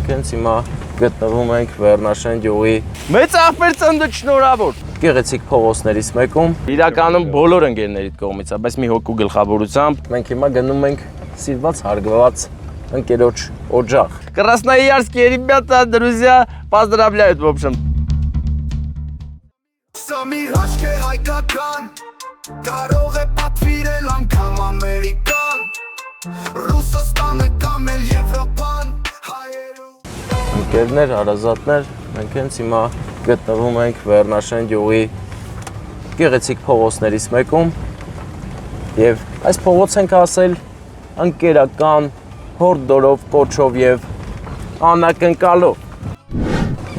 մենք հենց հիմա գտնվում ենք Վերնաշեն գյուղի Մեծ աղբեր ծննդը շնորհավոր։ գեղեցիկ փողոցներից մեկում։ Իրականում բոլոր ընկերներիդ կողմից է, բայց մի հոգու գլխավորությամբ Մենք հիմա գնում ենք սիրված հարգված ընկերոջ օջախ։ Красноярские ребята, друзья, поздравляют, в общем. Սամիր աչքեր հայկական Կարող է պատվիրել անգամ ամերիկան Ռուսաստանը կամ էլ Եվրոպան Ընկերներ, հարազատներ, մենք հենց հիմա գտնվում ենք Վերնաշեն գյուղի գեղեցիկ փողոցներից մեկում եւ այս փողոց ենք ասել ընկերական հորդորով, կոչով եւ անակնկալով։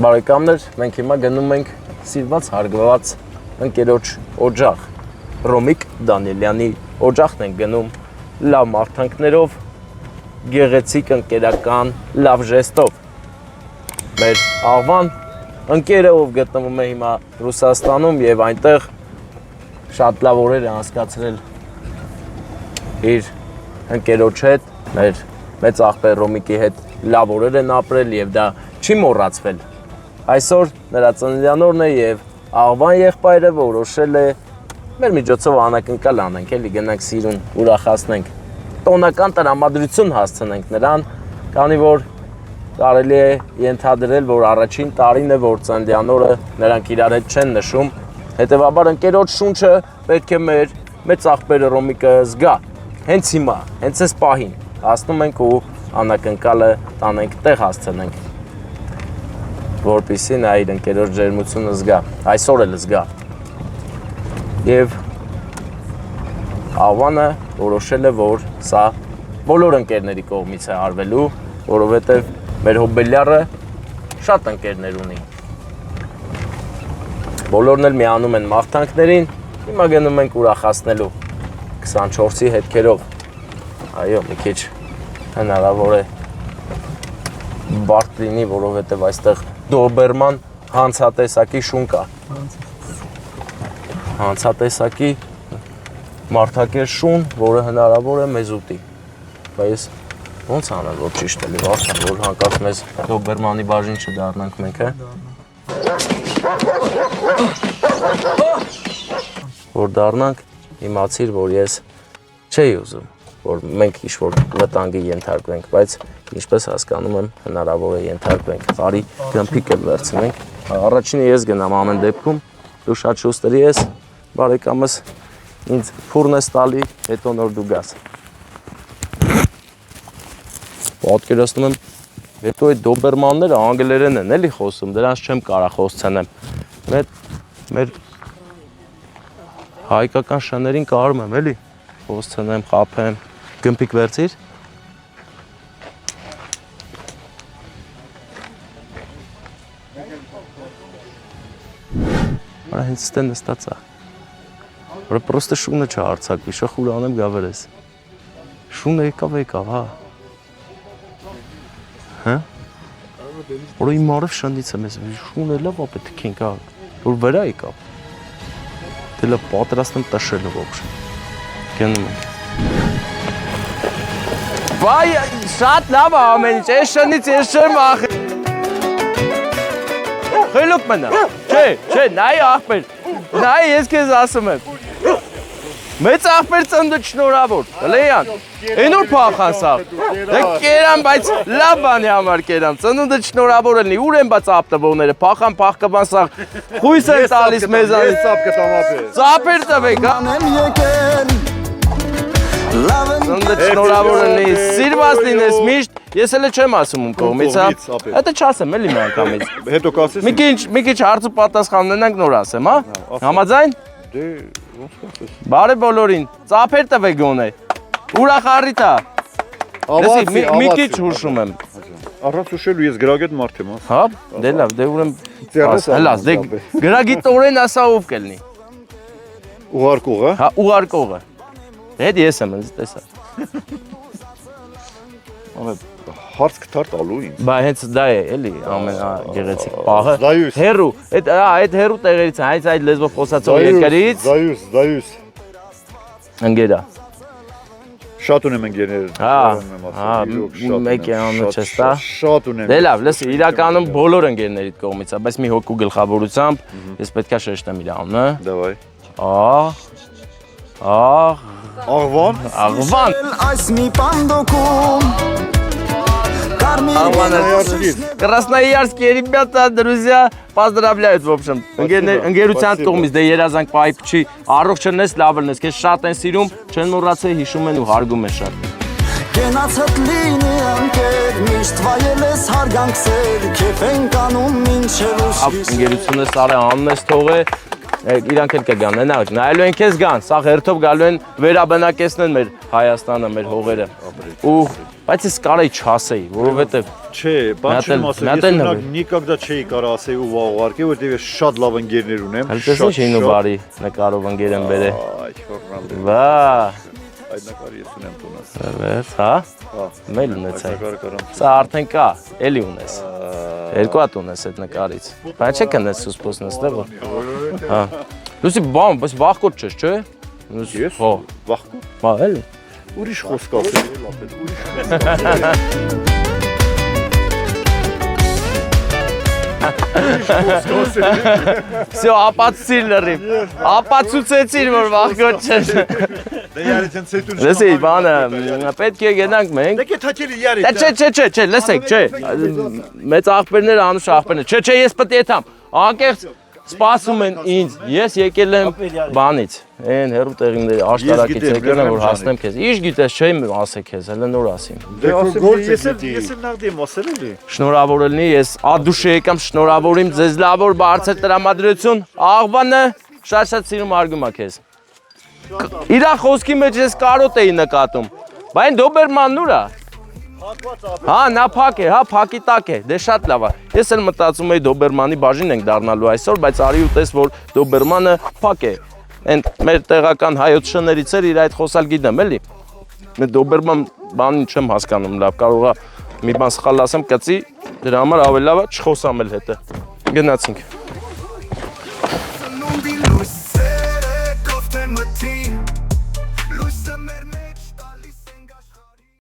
Բարեկամներ, մենք հիմա գնում ենք սիրված հարգված ընկերոջ օջախ Ռոմիկ Դանիելյանի օջախն ենք գնում լավ մարդանքներով, գեղեցիկ ընկերական, լավ ժեստով։ Մեր աղվան ընկերը, ով գտնվում է հիմա Ռուսաստանում եւ այնտեղ շատ լավ օրեր է անցկացրել իր ընկերոջ հետ, մեր մեծ աղբեր Ռոմիկի հետ լավ օրեր են ապրել եւ դա չի մոռացվել։ Այսօր նրա ծննդյան օրն է եւ աղվան եղբայրը որոշել է մեր միջոցով անակնկալ անենք, էլի գնանք սիրուն ուրախացնենք, տոնական տրամադրություն հասցնենք նրան, քանի որ կարելի է ենթադրել, որ առաջին տարին է, որ ծննդյան օրը նրանք իրար հետ չեն նշում, հետեւաբար ընկերոջ շունչը պետք է մեր մեծ աղբերը Ռոմիկը զգա, հենց հիմա, հենց այս պահին հասնում ենք ու անակնկալը տանենք տեղ հասցնենք, որպեսզի նա իր ընկերոջ ջերմությունը զգա, այսօր էլ զգա։ Եվ աղվանը որոշել է, որ սա բոլոր ընկերների կողմից է արվելու, որովհետև մեր հոբելյարը շատ ընկերներ ունի։ Բոլորն էլ միանում են մաղթանքներին, հիմա գնում ենք ուրախացնելու 24-ի հետքերով։ Այո, մի քիչ հնարավոր է բարդ լինի, որովհետև այստեղ դոբերման հանցատեսակի շուն կա։ Հանցատեսակի մարդակեր շուն, որը հնարավոր է մեզ ուտի։ Բայց ոնց անել, որ ճիշտ էլի, վախեն, որ հանկարծ մեզ դոբերմանի բաժին չդառնանք մենք, Որ դառնանք, իմացիր, որ ես չէի ուզում, որ մենք ինչ-որ վտանգի ենթարկվենք, բայց ինչպես հասկանում եմ, հնարավոր է ենթարկվենք, արի գմփիկ էլ վերցնենք, առաջինը ես գնամ ամեն դեպքում, դու շատ շուստերի ես, բարեկամս ինձ փուրն ես տալի, հետո նոր դու գաս։ Պատկերացնում եմ, հետո այդ դոբերմանները անգլերեն են էլի խոսում, դրանց չեմ կարա խոսցնեմ, մեր հայկական շներին կարում եմ էլի, խոսցնեմ, խափեմ, գմփիկ վերցիր։ Արա հենց ստե նստացա, որը պրոստը շունը չհարցակվի, շխուր անեմ գավերես, շունը եկավ, հա, որը իմ արև շնդից եմ ես, շունը լավ ապ է թքենք, որ վրա եկավ, դե լավ պատրաստ եմ տշելը ոբշ, գնում եմ։ Վայ, շատ լավ է ամեն ինչ, այս շնից ես չեմ ախի։ Խելոք մնա, չէ, նայ աղբեր, նայ ես քեզ ասում եմ։ Մեծ աղբեր ծննդը շնորհավոր, Լեյան, այնուր փախան սա։ Դե կերամ, բայց լավ բանի համար կերամ, ծնունդը շնորհավոր լինի, ուր են բաց ապտվողները, փախան, փախկաբան սա, խույս են տալիս մեզանից։ Ծապեր տվեք, ծննդը շնորհավոր լինի, սիրված լինես միշտ, ես էլ չեմ ասում ում կողմից, հա։ Հետո չասեմ, էլի մի անգամից։ Հետո կասես։ Մի քիչ հարցը պատասխան ունենանք նոր ասեմ, հա։ Համաձայն։ Դե ոնց կասես։ Բարի բոլորին, ծափեր տվեք գոնե։ Ուրախ առիթ է։ Լսի, մի քիչ հուշում եմ։ Առանց հուշելու ես գրագետ մարդ եմ, հա։ Դե լավ, դե ուրեմն հլաս, դե գրագիտորեն ասա ով կլինի։ Ուղարկողը։ Հա, ուղարկողը։ Հետ ես եմ, ինձ տեսա։ Հարց կթար տալու ինձ։ Բա հենց դա է, էլի, ամենագեղեցիկ պահը։ Զայուս։ Հերու, այդ հերու տեղերից, այդ լեզվով խոսացող երկրից։ Զայուս։ Ընկերա։ Շատ ունեմ ընկերներ։ Մեկ է անը չես տա։ Շատ ունեմ։ Դե լավ, լսի, իրականում բոլոր ընկերներիդ կողմից է, բայց մի հոգու գլխավորությամբ ես պետքա շեշտեմ իր անունը։ Դավայ։ Աղվան։ Աղվան։ Այս մի պանդոկում Красноярские ребята, друзья, поздравляют, в общем. Ընկերության կողմից դե երազանք պայփ չի, առողջ ես, լավ ես, քեզ շատ են սիրում, չեն մոռացել, հիշում են ու հարգում են շատ։ Գնացած լինի ընկեր, միշտ վայել ես հարգանք սեր, քեֆ ենք անում մինչև ուշքիս։ Ընկերությունը սարը անուն ես թողե, իրանք էլ կգան, նայելու են քեզ գան, սա հերթով գալու են վերաբնակեցնեն մեր Հայաստանը, մեր հողերը։ Ու բայց ես կարայի չասեի, որովհետև Չէ, բան չեմ ասել, ես ունակ նիկագդա չէի կարա ասեի ու վաղ ուղարկի, որտեղ ես շատ լավ ընկերներ ունեմ։ Հենց ինչ ու բարի նկարով ընկեր եմ բերե։ Այ ֆորմալ։ Վա, այդ նկարը ես ունեմ տունս։ վերջ, հա։ Մեյլ ունեցա։ Սա արդեն կա, էլի ունես։ Երկու հատ ունես այդ նկարից։ Բայց չէ կնես սուսպոսն էստեղ։ Հա։ Լուսի բան, բայց վախկոտ չես, չէ։ Ես վախկոտ։ Բա էլի։ Ուրիշ խոսք ասել, ուրիշ։ Всё, ապացուցիր լրիվ։ Ապացուցեցիր, որ վախկոտ չես։ Դե յարիցեն ցետուն։ Լսի, բանը, պետք է գնանք մենք։ Դե թակելի յարի։ Չէ, լսեք, չէ։ Մեծ աղբերները անուշ աղբերներ։ Չէ, ես պետք է եթամ։ Անկեղծ սպասում են ինձ։ Ես եկել եմ բանից։ Այն հերու տեղինների աշտարակից եկել եմ որ հասնեմ քեզ։ Ինչ գիտես, չէ՞ ասե քեզ, հələ նոր ասիմ։ Դե ասեմ, ես էլ նաղդի եմ ասել էլի։ Շնորհավոր լինի, ես ադուշե եկամ շնորհավորիմ ձեզ լավոր բարձր տրամադրություն։ Աղբանը շատ սիրում արգում է քեզ։ Իրա խոսքի մեջ ես կարոտ էի նկատում։ Բայց դոբերմանն ուրա։ Հա, նա փակ է, հա, փակի տակ է։ Դե շատ լավ է։ Ես էլ մտածում էի դոբերմանի բաժին ենք դառնալու այսօր, բայց արի ու տես որ դոբերմանը փակ է։ Այն մեր տեղական հայոց շներից էր իր այդ խոսալ գիտեմ, էլի։ Մեր դոբերման բանին չեմ հասկանում լավ, կարող է մի բան սխալ ասեմ, կծի, դրա համար ավելի լավ է չխոսամ էլ հետը։ Գնացինք։